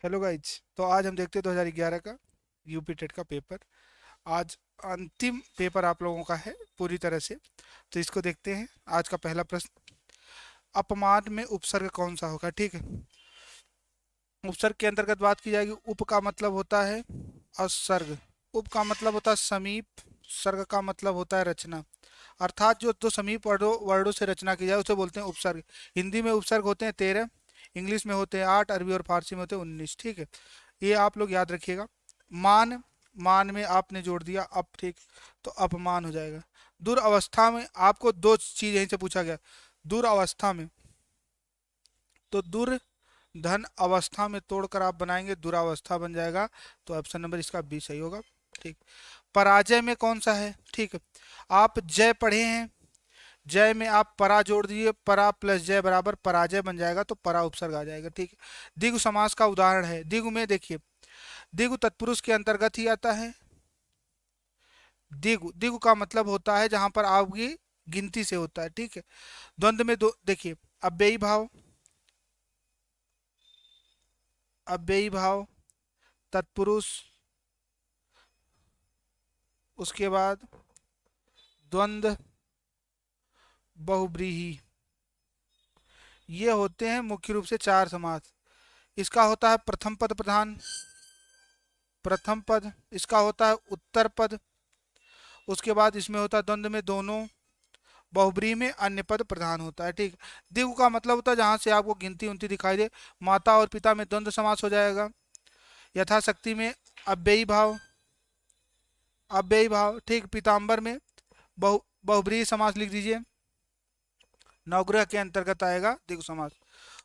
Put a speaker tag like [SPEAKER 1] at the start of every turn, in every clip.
[SPEAKER 1] Hello guys. तो आज हम देखते हैं 2011 का यूपी टेट का पेपर। आज अंतिम पेपर आप लोगों का है पूरी तरह से। तो इसको देखते हैं। आज का पहला प्रश्न, अपमान में उपसर्ग कौन सा होगा? ठीक है। उपसर्ग के अंतर्गत बात की जाएगी। उप का मतलब होता है असर्ग, उप का मतलब होता है समीप, सर्ग का मतलब होता है रचना। अर्थात जो दो समीप वर्डों वर्डों से रचना की जाए उसे बोलते हैं उपसर्ग। हिंदी में उपसर्ग होते हैं 13, इंग्लिश में होते हैं 8, अरबी और फारसी में होते हैं 19। ठीक है, ये आप लोग याद रखिएगा। मान, मान में आपने जोड़ दिया अब, ठीक, तो अपमान हो जाएगा। दुरावस्था में आपको दो चीज यहीं से पूछा गया। दुरावस्था में, तो दुर धन अवस्था में तोड़कर आप बनाएंगे दुरावस्था बन जाएगा। तो ऑप्शन नंबर इसका बी सही होगा। ठीक। पराजय में कौन सा है? ठीक है, आप जय पढ़े हैं, जय में आप परा जोड़ दीजिए, परा प्लस जय बराबर पराजय बन जाएगा, तो परा उपसर्ग आ जाएगा। ठीक है। द्विगु समास का उदाहरण है। द्विगु में देखिए, द्विगु तत्पुरुष के अंतर्गत ही आता है। द्विगु, द्विगु का मतलब होता है जहां पर आपकी गिनती से होता है। ठीक है। द्वंद्व में दो देखिए, अव्ययी भाव, अव्ययी भाव, तत्पुरुष, उसके बाद द्वंद्व, बहुब्रीही, ये होते हैं मुख्य रूप से चार समास। इसका होता है प्रथम पद प्रधान, प्रथम पद, इसका होता है उत्तर पद, उसके बाद इसमें होता है द्वंद्व में दोनों, बहुब्रीही में अन्य पद प्रधान होता है। ठीक। द्विगु का मतलब होता है जहां से आपको गिनती उनती दिखाई दे। माता और पिता में द्वंद्व समास हो जाएगा। यथाशक्ति में अव्ययी भाव, अव्ययी भाव। ठीक। पीताम्बर में बहुब्रीही समास लिख दीजिए, नवग्रह के अंतर्गत आएगा द्विगु समास।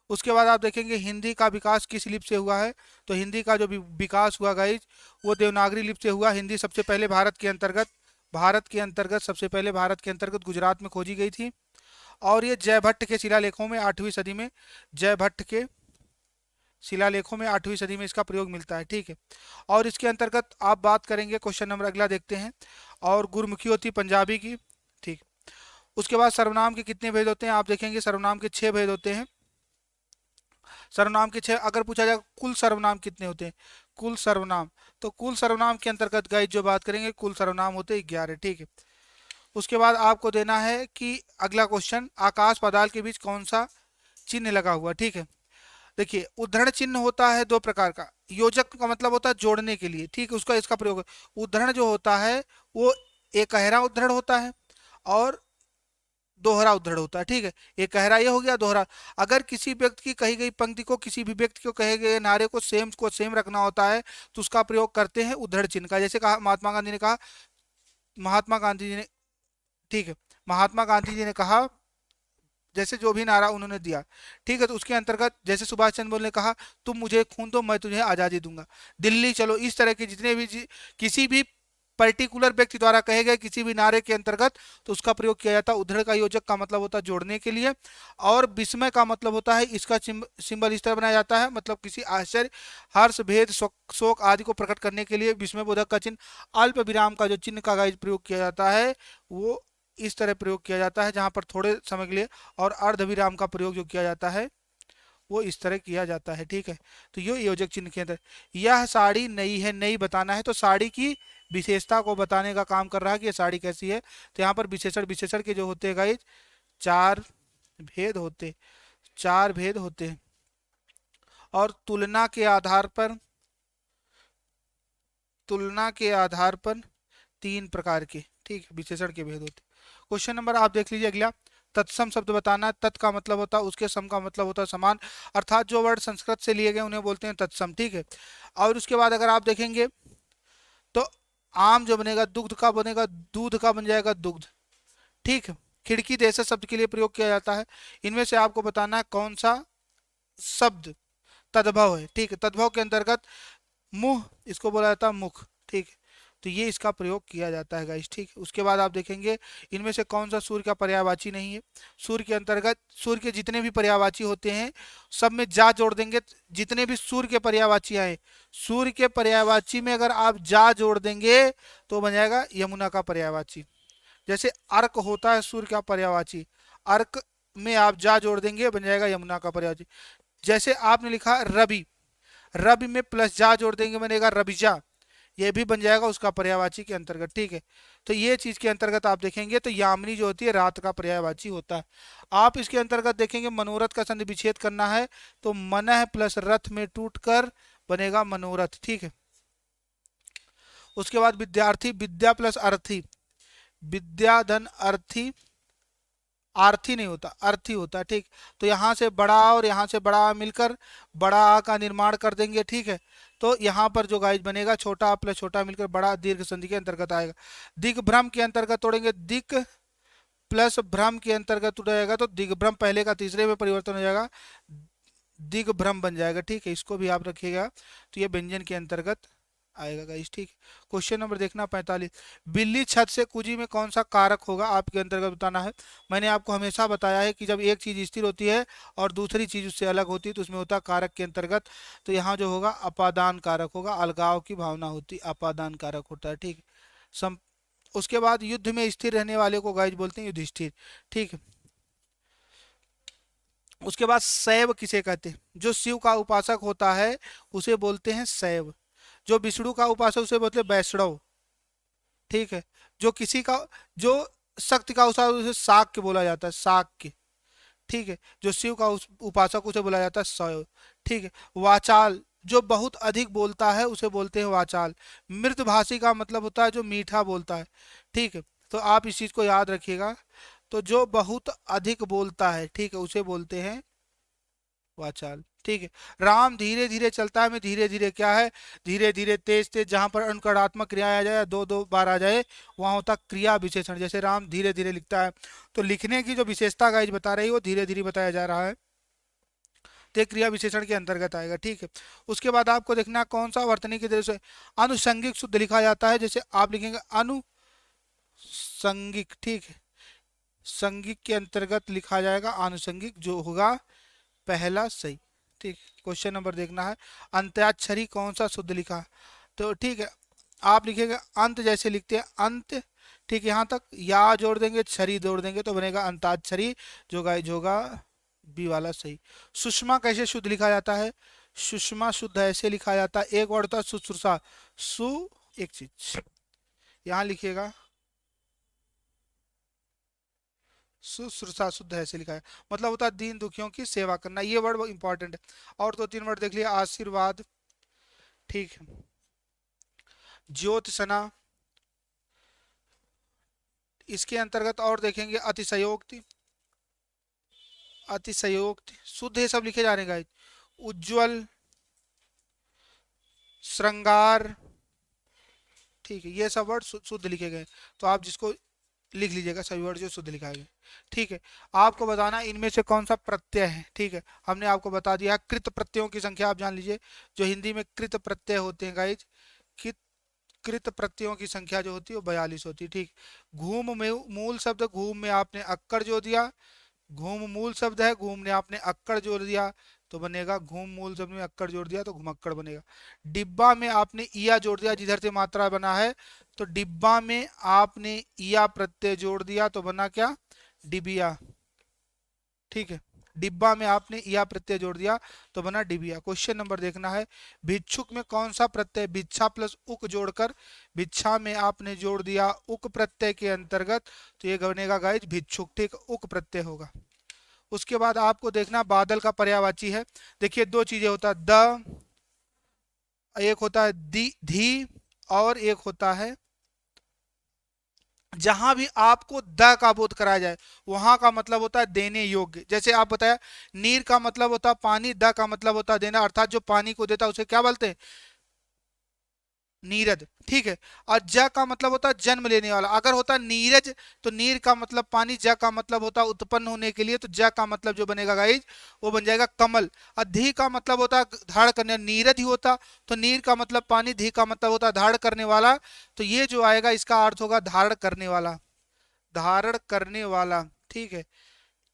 [SPEAKER 1] उसके बाद आप देखेंगे हिंदी का विकास किस लिपि से हुआ है। तो हिंदी का जो विकास हुआ गाइज, वो देवनागरी लिपि से हुआ। हिंदी सबसे पहले भारत के अंतर्गत, भारत के अंतर्गत सबसे पहले भारत के अंतर्गत गुजरात में खोजी गई थी। और ये जयभट्ट के शिलालेखों में 8वीं सदी में, जयभट्ट के शिलालेखों में 8वीं सदी में इसका प्रयोग मिलता है। ठीक है। और इसके अंतर्गत आप बात करेंगे, क्वेश्चन नंबर अगला देखते हैं। और गुरमुखी होती पंजाबी की। ठीक। उसके बाद सर्वनाम के कितने भेद होते हैं? आप देखेंगे सर्वनाम के 6 भेद होते हैं। सर्वनाम के 6, अगर पूछा जाए कुल सर्वनाम कितने होते हैं, कुल सर्वनाम, तो कुल सर्वनाम के अंतर्गत गाइज जो बात करेंगे, कुल सर्वनाम होते हैं 11। ठीक है। उसके बाद आपको देना है कि अगला क्वेश्चन, आकाश पाताल के बीच कौन सा चिन्ह लगा हुआ? ठीक है। देखिए, उद्धरण चिन्ह होता है दो प्रकार का। योजक का मतलब होता है जोड़ने के लिए, ठीक है, उसका इसका प्रयोग। उद्धरण जो होता है वो एकहरा उद्धरण होता है और दोहरा उद्धरण होता है। ठीक है। एकहरा ये हो गया, दोहरा अगर किसी व्यक्ति की कही गई पंक्ति को किसी भी व्यक्ति को कहे गए नारे को सेम रखना होता है, तो उसका प्रयोग करते हैं उद्धरण चिन्ह का। जैसे कहा महात्मा गांधी ने कहा, महात्मा गांधी जी ने, ठीक है, महात्मा गांधी जी ने कहा, जैसे जो भी नारा उन्होंने दिया, ठीक है, तो उसके अंतर्गत जैसे सुभाष चंद्र बोस ने कहा, तुम मुझे खून दो मैं तुझे आज़ादी दूंगा, दिल्ली चलो, इस तरह के जितने भी किसी भी पर्टिकुलर व्यक्ति द्वारा कहे गए किसी भी नारे के अंतर्गत, तो उसका प्रयोग किया जाता है। उद्धरण का योजक का मतलब होता है जोड़ने के लिए। और विस्मय का मतलब होता है, इसका सिंबल इस तरह बनाया जाता है, मतलब किसी आश्चर्य, हर्ष, भेद, शोक आदि को प्रकट करने के लिए विस्मय बोधक का चिन्ह। अल्प विराम का जो चिन्ह का गाइस प्रयोग किया जाता है, वो इस तरह प्रयोग किया जाता है जहां पर थोड़े समय के लिए। और अर्ध विराम का प्रयोग जो किया जाता है वो इस तरह किया जाता है। ठीक है। तो ये योजक चिन्ह के अंदर, यह साड़ी नई है, नई बताना है, तो साड़ी की विशेषता को बताने का काम कर रहा है कि ये साड़ी कैसी है। तो यहाँ पर विशेषण, विशेषण के जो होते हैं गाइज, चार भेद होते, चार भेद होते हैं। और तुलना के आधार पर, तुलना के आधार पर तीन प्रकार के, ठीक, विशेषण के भेद होते। क्वेश्चन नंबर आप देख लीजिए अगला, तत्सम शब्द बताना है। तत् का मतलब होता है उसके, सम का मतलब होता है समान, अर्थात जो वर्ड संस्कृत से लिए गए उन्हें बोलते हैं तत्सम। ठीक है। और उसके बाद अगर आप देखेंगे तो आम जो बनेगा दुग्ध का बनेगा, दूध का बन जाएगा दुग्ध। ठीक है। खिड़की जैसे शब्द के लिए प्रयोग किया जाता है। इनमें से आपको बताना है कौन सा शब्द तद्भव है। ठीक है। तद्भव के अंतर्गत मुंह, इसको बोला जाता है मुख। ठीक है। तो ये इसका प्रयोग किया जाता है गाइस। ठीक है। उसके बाद आप देखेंगे इनमें से कौन सा सूर्य का पर्यायवाची नहीं है। सूर्य के अंतर्गत सूर्य के जितने भी पर्यायवाची होते हैं सब में जा जोड़ देंगे। जितने भी सूर्य के पर्यायवाची आए, सूर्य के पर्यायवाची में अगर आप जा जोड़ देंगे तो बन जाएगा यमुना का पर्यायवाची। जैसे अर्क होता है सूर्य का पर्यायवाची, अर्क में आप जा जोड़ देंगे बन जाएगा यमुना का पर्यायवाची। जैसे आपने लिखा रवि, रबि में प्लस जा जोड़ देंगे, बनेगा रबिजा, ये भी बन जाएगा उसका पर्यायवाची के अंतर्गत। ठीक है, तो ये चीज के अंतर्गत आप देखेंगे तो यामिनी जो होती है रात का पर्यायवाची होता है। आप इसके अंतर्गत देखेंगे मनोरथ का संधि विच्छेद करना है तो मनः प्लस रथ में टूट कर बनेगा मनोरथ। ठीक है, उसके बाद विद्यार्थी, विद्या प्लस अर्थी, विद्या धन अर्थी, आर्थी नहीं होता अर्थी होता है। ठीक, तो यहाँ से बड़ा आ और यहाँ से बड़ा आ मिलकर बड़ा आ का निर्माण कर देंगे। ठीक है, तो यहाँ पर जो गाइज बनेगा छोटा आ प्लस छोटा मिलकर बड़ा दीर्घ संधि के अंतर्गत आएगा। दिग्भ्रम के अंतर्गत तोड़ेंगे, दिक प्लस भ्रम के अंतर्गत उड़ जाएगा तो दिग्भ्रम पहले का तीसरे में परिवर्तन हो जाएगा, दिग्भ्रम बन जाएगा। ठीक है, इसको भी आप रखिएगा तो ये व्यंजन के अंतर्गत आएगा गाइस। ठीक है, क्वेश्चन नंबर देखना 45, बिल्ली छत से कूदी में कौन सा कारक होगा आपके अंतर्गत बताना है। मैंने आपको हमेशा बताया है कि जब एक चीज स्थिर होती है और दूसरी चीज उससे अलग होती है तो उसमें होता है कारक के अंतर्गत। तो यहाँ जो होगा अपादान कारक होगा, अलगाव की भावना होती अपादान कारक होता है। ठीक, सम उसके बाद युद्ध में स्थिर रहने वाले को गाइज बोलते हैं युधिष्ठिर। ठीक है, उसके बाद शैव किसे कहते हैं, जो शिव का उपासक होता है उसे बोलते हैं शैव, जो विष्णु का उपासक उसे बोलते हैं वैष्णव। ठीक है, जो किसी का जो शक्ति का उपासक उसे शाक्य बोला जाता है, शाक्य। ठीक है, जो शिव का उपासक उसे बोला जाता है शैव। ठीक है, वाचाल जो बहुत अधिक बोलता है उसे बोलते हैं वाचाल। मृतभाषी का मतलब होता है जो मीठा बोलता है। ठीक है, तो आप इस चीज को याद रखिएगा, तो जो बहुत अधिक बोलता है ठीक है उसे बोलते हैं वाचाल। ठीक है, राम धीरे धीरे चलता है में धीरे धीरे क्या है, धीरे धीरे तेज तेज, जहां पर अनुकरणात्मक क्रिया आ जाए दो दो बार आ जाए वहां होता क्रिया विशेषण। जैसे राम धीरे धीरे लिखता है तो लिखने की जो विशेषता गाइज बता रही है वो धीरे धीरे बताया जा रहा है, तो ये क्रिया विशेषण के अंतर्गत आएगा। ठीक है, उसके बाद आपको देखना है कौन सा वर्तनी की दृष्टि से आनुषंगिक शुद्ध लिखा जाता है। जैसे आप लिखेंगे अनुसंगिक, ठीक है, संगिक के अंतर्गत लिखा जाएगा आनुषंगिक, जो होगा पहला सही। ठीक, क्वेश्चन नंबर देखना है अंत्याक्षरी कौन सा शुद्ध लिखा, तो ठीक है आप लिखेंगे अंत जैसे लिखते हैं अंत। ठीक है, यहाँ तक या जोड़ देंगे छरी जोड़ देंगे तो बनेगा अंताक्षरी, जो गाइज होगा बी वाला सही। सुषमा कैसे शुद्ध लिखा जाता है, सुषमा शुद्ध ऐसे लिखा जाता है, एक वर्ड था सुश्रुषा, सु एक चीज यहाँ लिखिएगा, शुश्रूषा शुद्ध ऐसे लिखा है, मतलब होता है दीन दुखियों की सेवा करना, ये वर्ड इंपॉर्टेंट है। और दो तीन वर्ड देख लिया, आशीर्वाद, ठीक है, ज्योतिषना, इसके अंतर्गत और देखेंगे अतिशयोक्ति, अतिशयोक्ति शुद्ध ये सब लिखे जा रहे हैं गाइस, उज्जवल, श्रृंगार, ठीक है, ये सब वर्ड शुद्ध लिखे गए, तो आप जिसको लिख लीजिएगा सभी वर्ड जो शुद्ध लिखा गया। ठीक है, आपको बताना इनमें से कौन सा प्रत्यय है। ठीक है, हमने आपको बता दिया कृत प्रत्ययों की संख्या आप जान लीजिए, जो हिंदी में कृत प्रत्यय होते हैं गाइज, कृत कृत प्रत्ययों की संख्या जो होती है वो 42 होती है। ठीक, घूम में मूल शब्द घूम में आपने अक्कड़ जो दिया, घूम मूल शब्द है, घूम ने आपने अक्कड़ जोड़ दिया तो बनेगा घूम, मूल शब्द में अक्कड़ जोड़ दिया तो घुमक्कड़ बनेगा। डिब्बा में आपने ईया जोड़ दिया जिधर से मात्रा बना है, तो डिब्बा में आपने ईया प्रत्यय जोड़ दिया तो बना क्या, डिबिया। ठीक है, डिब्बा में आपने ईया प्रत्यय जोड़ दिया तो बना डिबिया। क्वेश्चन नंबर देखना है भिक्षुक में कौन सा प्रत्यय, भिक्षा प्लस उक जोड़कर भिक्षा में आपने जोड़ दिया उक प्रत्यय के अंतर्गत, तो ये बनेगा गाइज भिक्षुक। ठीक, उक प्रत्यय होगा। उसके बाद आपको देखना बादल का पर्यायवाची है, देखिए दो चीजें होता है द, एक होता है दी धी, और एक होता है जहां भी आपको द का बोध कराया जाए वहां का मतलब होता है देने योग्य। जैसे आप बताया नीर का मतलब होता है पानी, द का मतलब होता है देना, अर्थात जो पानी को देता है उसे क्या बोलते हैं, नीरद। ठीक है, और ज का मतलब होता है जन्म लेने वाला, अगर होता नीरज तो नीर का मतलब पानी, ज का मतलब होता है उत्पन्न होने के लिए, तो ज का मतलब जो बनेगा गाइज वो बन जाएगा कमल। और धी का मतलब होता है धारण करने, नीरज ही होता तो नीर का मतलब पानी, धी का मतलब होता है धारण करने वाला, तो ये जो आएगा इसका अर्थ होगा धारण करने वाला, धारण करने वाला। ठीक है,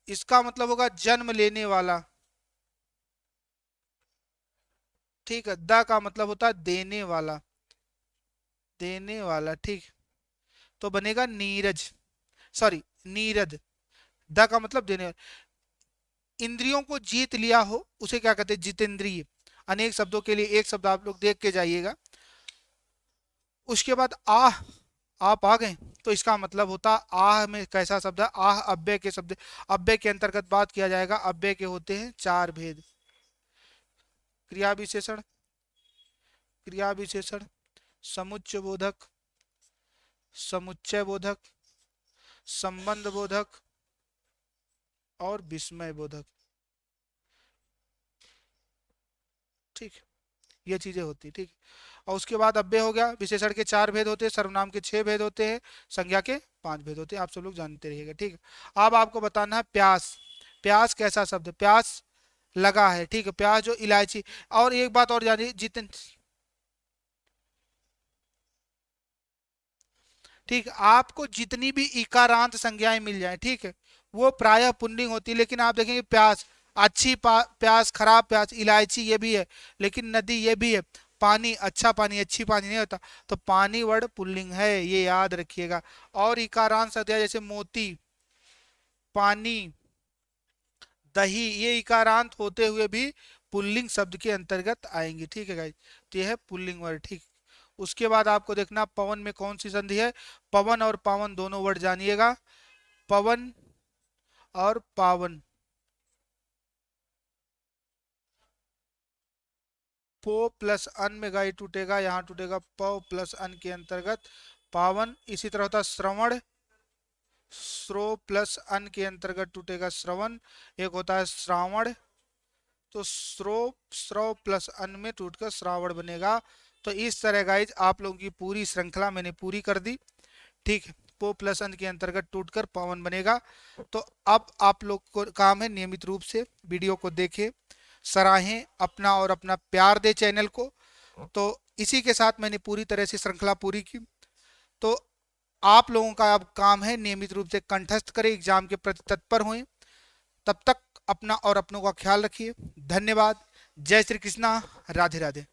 [SPEAKER 1] इसका मतलब होगा जन्म लेने वाला। ठीक है, द का मतलब होता है देने वाला, देने वाला। ठीक, तो बनेगा नीरज, सॉरी नीरद, द का मतलब देने वाला। इंद्रियों को जीत लिया हो उसे क्या कहते हैं, जितेंद्रिय, अनेक शब्दों के लिए एक शब्द आप लोग देख के जाइएगा। उसके बाद आह, आप आ गए, तो इसका मतलब होता आह में कैसा शब्द है, आह अव्यय के शब्द। अव्यय के अंतर्गत बात किया जाएगा, अव्यय के होते हैं चार भेद। क्रिया विशेषण, क्रिया विशेषण, समुच्चय बोधक, समुच्चय बोधक, संबंध बोधक और विस्मय बोधक। ठीक, ये चीजें होती, ठीक। और उसके बाद अव्यय हो गया, विशेषण के चार भेद होते हैं, सर्वनाम के छह भेद होते हैं, संज्ञा के पांच भेद होते हैं, आप सब लोग जानते रहिएगा, ठीक है। अब आपको बताना है प्यास। प्यास कैसा शब्द है, प्यास लगा है, ठीक है, प्याज जो इलायची। और एक बात और जानिए, जितने, ठीक, आपको जितनी भी इकारांत संज्ञाएं मिल जाए, ठीक है, वो प्रायः पुल्लिंग होती है। लेकिन आप देखेंगे प्यास, अच्छी प्यास, खराब प्यास, इलायची ये भी है, लेकिन नदी ये भी है, पानी, अच्छा पानी, अच्छी पानी नहीं होता। तो पानी वर्ड पुल्लिंग है, ये याद रखिएगा। और इकारांत संज्ञा जैसे मोती, पानी, दही, ये इकारांत होते हुए भी पुल्लिंग शब्द के अंतर्गत आएंगे, ठीक है गाइस। तो ये है पुल्लिंग वर्ड, ठीक। उसके बाद आपको देखना पवन में कौन सी संधि है। पवन और पावन दोनों वर्ड जानिएगा, पवन और पावन। पो प्लस अन में गाई टूटेगा, यहाँ टूटेगा प प्लस अन के अंतर्गत पावन। इसी तरह होता श्रवण, श्रो प्लस अन के अंतर्गत टूटेगा श्रवण। एक होता है श्रावण, तो श्रो, श्रव प्लस अन में टूटकर श्रावण बनेगा। तो इस तरह गाइज आप लोगों की पूरी श्रृंखला मैंने पूरी कर दी, ठीक है। पो प्लस अन के अंतर्गत टूटकर पवन बनेगा। तो अब आप लोग को काम है नियमित रूप से वीडियो को देखें, सराहें, अपना और अपना प्यार दे चैनल को। तो इसी के साथ मैंने पूरी तरह से श्रृंखला पूरी की। तो आप लोगों का अब काम है नियमित रूप से कंठस्थ करें, एग्जाम के प्रति तत्पर हुए। तब तक अपना और अपनों का ख्याल रखिए। धन्यवाद। जय श्री कृष्णा। राधे राधे।